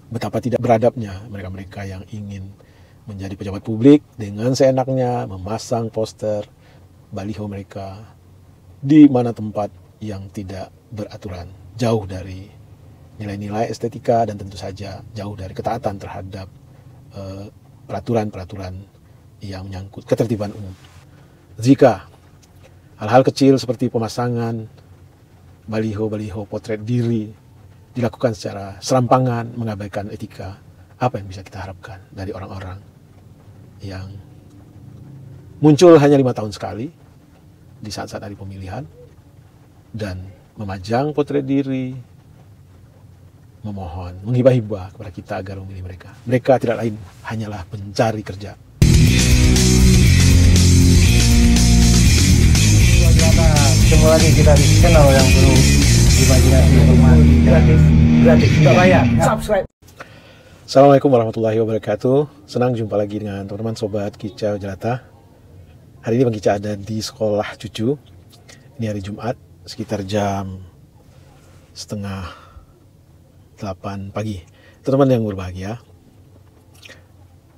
betapa tidak beradabnya mereka-mereka yang ingin menjadi pejabat publik dengan seenaknya memasang poster baliho mereka di mana tempat yang tidak beraturan, jauh dari nilai-nilai estetika dan tentu saja jauh dari ketaatan terhadap peraturan-peraturan yang menyangkut ketertiban umum. Jika hal-hal kecil seperti pemasangan baliho-baliho potret diri dilakukan secara serampangan, mengabaikan etika, apa yang bisa kita harapkan dari orang-orang yang muncul hanya 5 tahun sekali di saat-saat hari pemilihan dan memajang potret diri, memohon, menghibah-hibah kepada kita agar memilih mereka. Mereka tidak lain hanyalah pencari kerja. Ketemu lagi kita di channel yang perlu imajinasi informasi gratis tidak bayar. Subscribe. Assalamualaikum warahmatullahi wabarakatuh. Senang jumpa lagi dengan teman-teman sobat Kicau Jelata. Hari ini Bang Kica ada di sekolah cucu. Ini hari Jumat sekitar jam 7:30 pagi. Teman-teman yang berbahagia,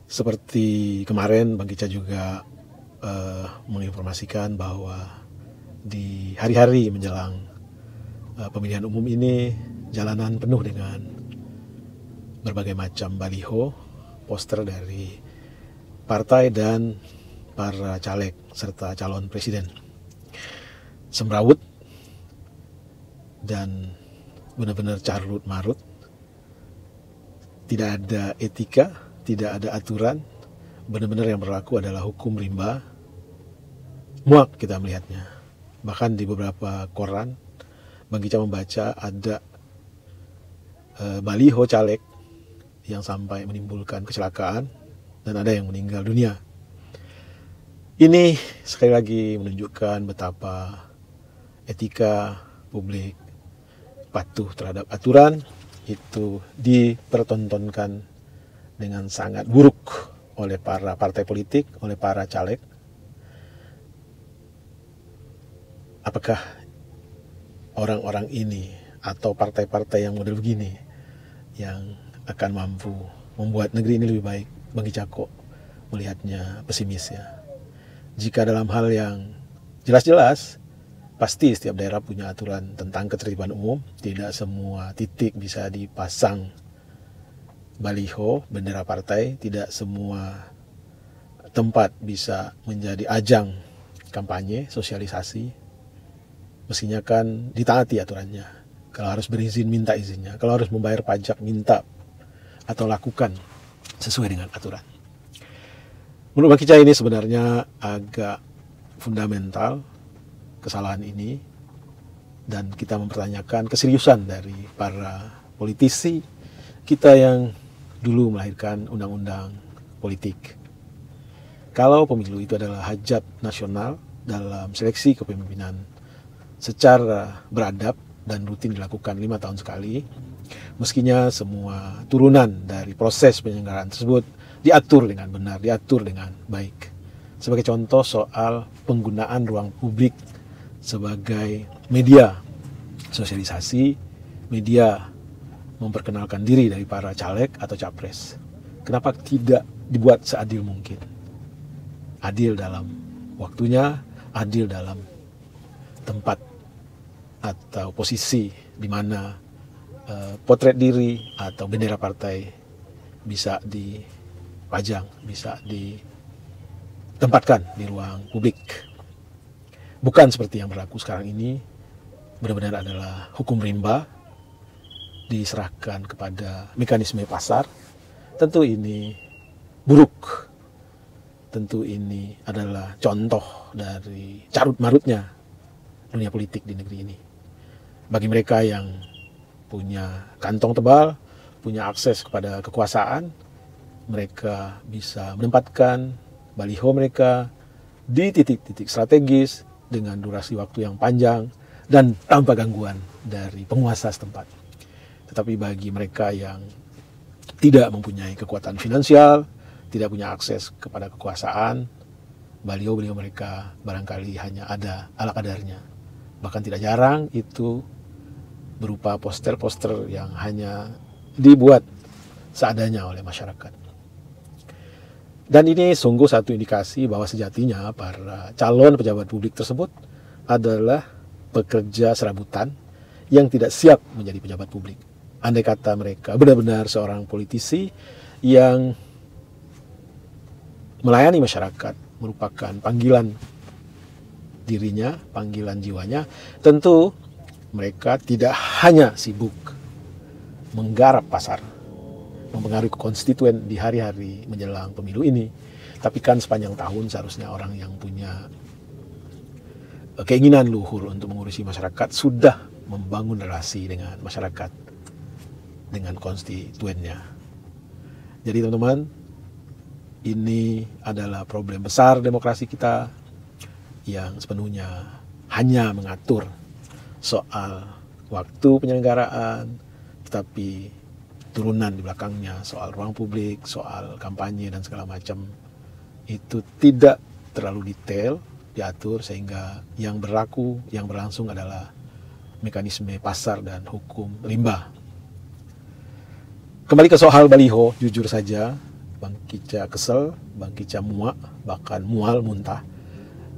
seperti kemarin Bang Kica juga menginformasikan bahwa di hari-hari menjelang pemilihan umum ini jalanan penuh dengan berbagai macam baliho, poster dari partai dan para caleg serta calon presiden. Semrawut dan benar-benar carut marut. Tidak ada etika, tidak ada aturan. Benar-benar yang berlaku adalah hukum rimba. Muak kita melihatnya. Bahkan di beberapa koran Bang Kica membaca ada baliho caleg yang sampai menimbulkan kecelakaan dan ada yang meninggal dunia. Ini sekali lagi menunjukkan betapa etika publik, patuh terhadap aturan itu dipertontonkan dengan sangat buruk oleh para partai politik, oleh para caleg. Apakah orang-orang ini atau partai-partai yang model begini yang akan mampu membuat negeri ini lebih baik? Bang Kica kok melihatnya pesimis ya. Jika dalam hal yang jelas-jelas, pasti setiap daerah punya aturan tentang ketertiban umum. Tidak semua titik bisa dipasang baliho, bendera partai. Tidak semua tempat bisa menjadi ajang kampanye, sosialisasi. Mestinya kan ditaati aturannya. Kalau harus berizin, minta izinnya. Kalau harus membayar pajak, minta atau lakukan sesuai dengan aturan. Menurut Bang Kica ini sebenarnya agak fundamental kesalahan ini, dan kita mempertanyakan keseriusan dari para politisi kita yang dulu melahirkan undang-undang politik. Kalau pemilu itu adalah hajat nasional dalam seleksi kepemimpinan secara beradab dan rutin dilakukan 5 tahun sekali, meskinya semua turunan dari proses penyelenggaraan tersebut diatur dengan benar, diatur dengan baik. Sebagai contoh soal penggunaan ruang publik sebagai media sosialisasi, media memperkenalkan diri dari para caleg atau capres. Kenapa tidak dibuat seadil mungkin? Adil dalam waktunya, adil dalam tempat atau posisi di mana potret diri atau bendera partai bisa dipajang, bisa ditempatkan di ruang publik. Bukan seperti yang berlaku sekarang ini, benar-benar adalah hukum rimba, diserahkan kepada mekanisme pasar. Tentu ini buruk. Tentu ini adalah contoh dari carut-marutnya dunia politik di negeri ini. Bagi mereka yang punya kantong tebal, punya akses kepada kekuasaan, mereka bisa menempatkan baliho mereka di titik-titik strategis dengan durasi waktu yang panjang dan tanpa gangguan dari penguasa setempat. Tetapi bagi mereka yang tidak mempunyai kekuatan finansial, tidak punya akses kepada kekuasaan, baliho-baliho mereka barangkali hanya ada ala kadarnya. Bahkan tidak jarang itu berupa poster-poster yang hanya dibuat seadanya oleh masyarakat. Dan ini sungguh satu indikasi bahwa sejatinya para calon pejabat publik tersebut adalah pekerja serabutan yang tidak siap menjadi pejabat publik. Andai kata mereka benar-benar seorang politisi yang melayani masyarakat merupakan panggilan dirinya, panggilan jiwanya, tentu mereka tidak hanya sibuk menggarap pasar, mempengaruhi konstituen di hari-hari menjelang pemilu ini, tapi kan sepanjang tahun seharusnya orang yang punya keinginan luhur untuk mengurusi masyarakat sudah membangun relasi dengan masyarakat, dengan konstituennya. Jadi teman-teman, ini adalah problem besar demokrasi kita yang sepenuhnya hanya mengatur soal waktu penyelenggaraan, tetapi turunan di belakangnya soal ruang publik, soal kampanye dan segala macam itu tidak terlalu detail diatur, sehingga yang berlaku, yang berlangsung adalah mekanisme pasar dan hukum rimba. Kembali ke soal baliho, jujur saja Bang Kicca kesel, Bang Kicca muak, bahkan mual muntah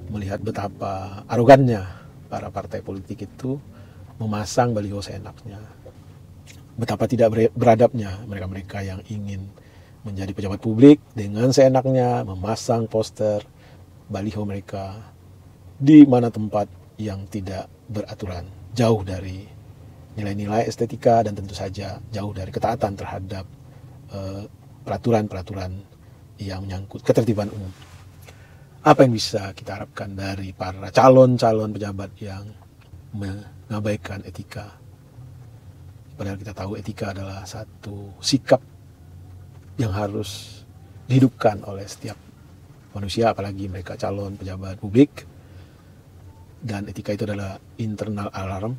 melihat betapa arogannya para partai politik itu memasang baliho seenaknya. Betapa tidak beradabnya mereka-mereka yang ingin menjadi pejabat publik dengan seenaknya memasang poster baliho mereka di mana tempat yang tidak beraturan, jauh dari nilai-nilai estetika dan tentu saja jauh dari ketaatan terhadap peraturan-peraturan yang menyangkut ketertiban umum. Apa yang bisa kita harapkan dari para calon-calon pejabat yang mengabaikan etika? Padahal kita tahu etika adalah satu sikap yang harus dihidupkan oleh setiap manusia, apalagi mereka calon pejabat publik. Dan etika itu adalah internal alarm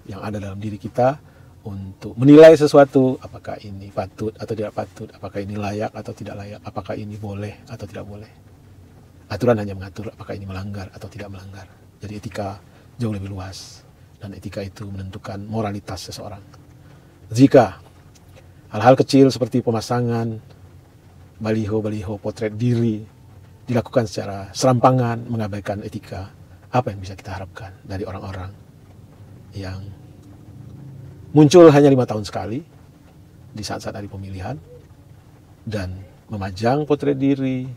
yang ada dalam diri kita untuk menilai sesuatu, apakah ini patut atau tidak patut, apakah ini layak atau tidak layak, apakah ini boleh atau tidak boleh. Aturan hanya mengatur apakah ini melanggar atau tidak melanggar. Jadi etika jauh lebih luas, dan etika itu menentukan moralitas seseorang. Jika hal-hal kecil seperti pemasangan baliho-baliho potret diri dilakukan secara serampangan, mengabaikan etika, apa yang bisa kita harapkan dari orang-orang yang muncul hanya 5 tahun sekali di saat-saat hari pemilihan dan memajang potret diri,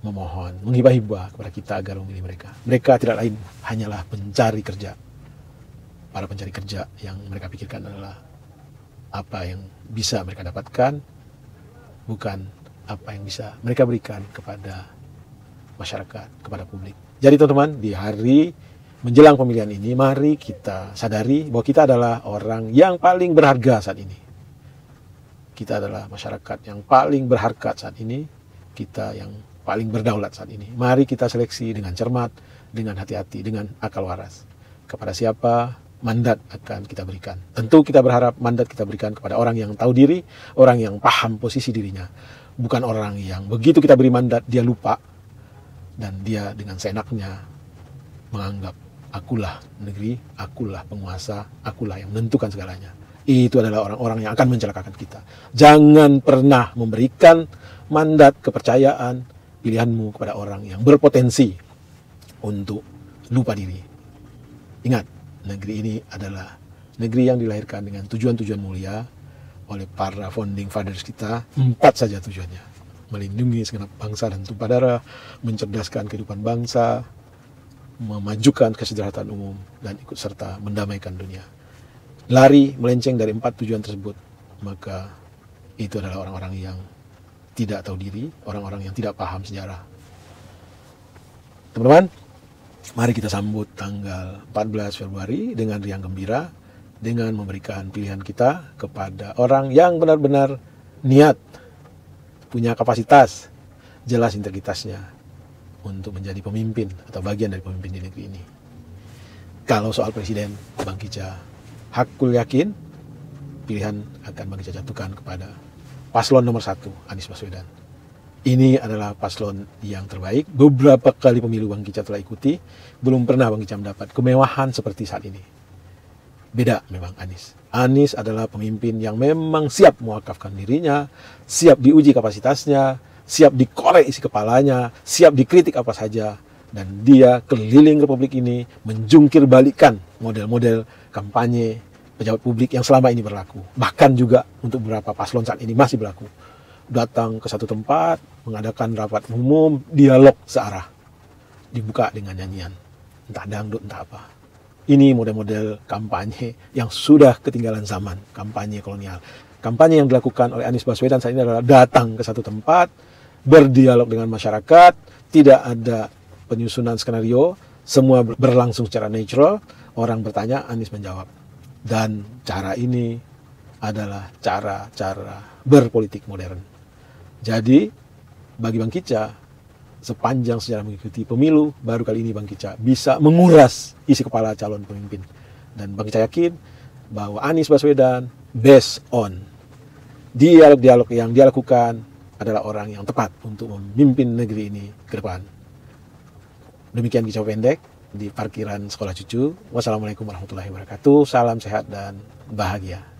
memohon, menghibah-hibah kepada kita agar memilih mereka. Mereka tidak lain hanyalah pencari kerja. Para pencari kerja yang mereka pikirkan adalah apa yang bisa mereka dapatkan, bukan apa yang bisa mereka berikan kepada masyarakat, kepada publik. Jadi teman-teman, di hari menjelang pemilihan ini, mari kita sadari bahwa kita adalah orang yang paling berharga saat ini. Kita adalah masyarakat yang paling berharkat saat ini. Kita yang paling berdaulat saat ini. Mari kita seleksi dengan cermat, dengan hati-hati, dengan akal waras. Kepada siapa mandat akan kita berikan. Tentu kita berharap mandat kita berikan kepada orang yang tahu diri, orang yang paham posisi dirinya. Bukan orang yang begitu kita beri mandat, dia lupa. Dan dia dengan seenaknya menganggap akulah negeri, akulah penguasa, akulah yang menentukan segalanya. Itu adalah orang-orang yang akan mencelakakan kita. Jangan pernah memberikan mandat kepercayaan pilihanmu kepada orang yang berpotensi untuk lupa diri. Ingat, negeri ini adalah negeri yang dilahirkan dengan tujuan-tujuan mulia oleh para founding fathers kita. 4 saja tujuannya. Melindungi segenap bangsa dan tumpah darah, mencerdaskan kehidupan bangsa, memajukan kesejahteraan umum, dan ikut serta mendamaikan dunia. Lari melenceng dari 4 tujuan tersebut, maka itu adalah orang-orang yang tidak tahu diri, orang-orang yang tidak paham sejarah. Teman-teman, mari kita sambut tanggal 14 Februari dengan riang gembira, dengan memberikan pilihan kita kepada orang yang benar-benar niat, punya kapasitas, jelas integritasnya untuk menjadi pemimpin atau bagian dari pemimpin di negeri ini. Kalau soal presiden, Bang Kicca hakul yakin pilihan akan Bang Kicca jatuhkan kepada paslon nomor 1, Anies Baswedan. Ini adalah paslon yang terbaik. Beberapa kali pemilu Bang Kicca telah ikuti, belum pernah Bang Kicca mendapat kemewahan seperti saat ini. Beda memang Anies. Anies adalah pemimpin yang memang siap mewakafkan dirinya, siap diuji kapasitasnya, siap dikorek isi kepalanya, siap dikritik apa saja. Dan dia keliling Republik ini menjungkir balikan model-model kampanye pejabat publik yang selama ini berlaku. Bahkan juga untuk beberapa paslon saat ini masih berlaku. Datang ke satu tempat, mengadakan rapat umum, dialog searah. Dibuka dengan nyanyian. Entah dangdut, entah apa. Ini model-model kampanye yang sudah ketinggalan zaman, kampanye kolonial. Kampanye yang dilakukan oleh Anies Baswedan saat ini adalah datang ke satu tempat, berdialog dengan masyarakat, tidak ada penyusunan skenario, semua berlangsung secara natural, orang bertanya, Anies menjawab. Dan cara ini adalah cara-cara berpolitik modern. Jadi, bagi Bang Kicca, sepanjang sejarah mengikuti pemilu, baru kali ini Bang Kicca bisa menguras isi kepala calon pemimpin. Dan Bang Kicca yakin bahwa Anies Baswedan based on dialog-dialog yang dia lakukan adalah orang yang tepat untuk memimpin negeri ini ke depan. Demikian Kicau pendek di parkiran Sekolah Cucu. Wassalamualaikum warahmatullahi wabarakatuh. Salam sehat dan bahagia.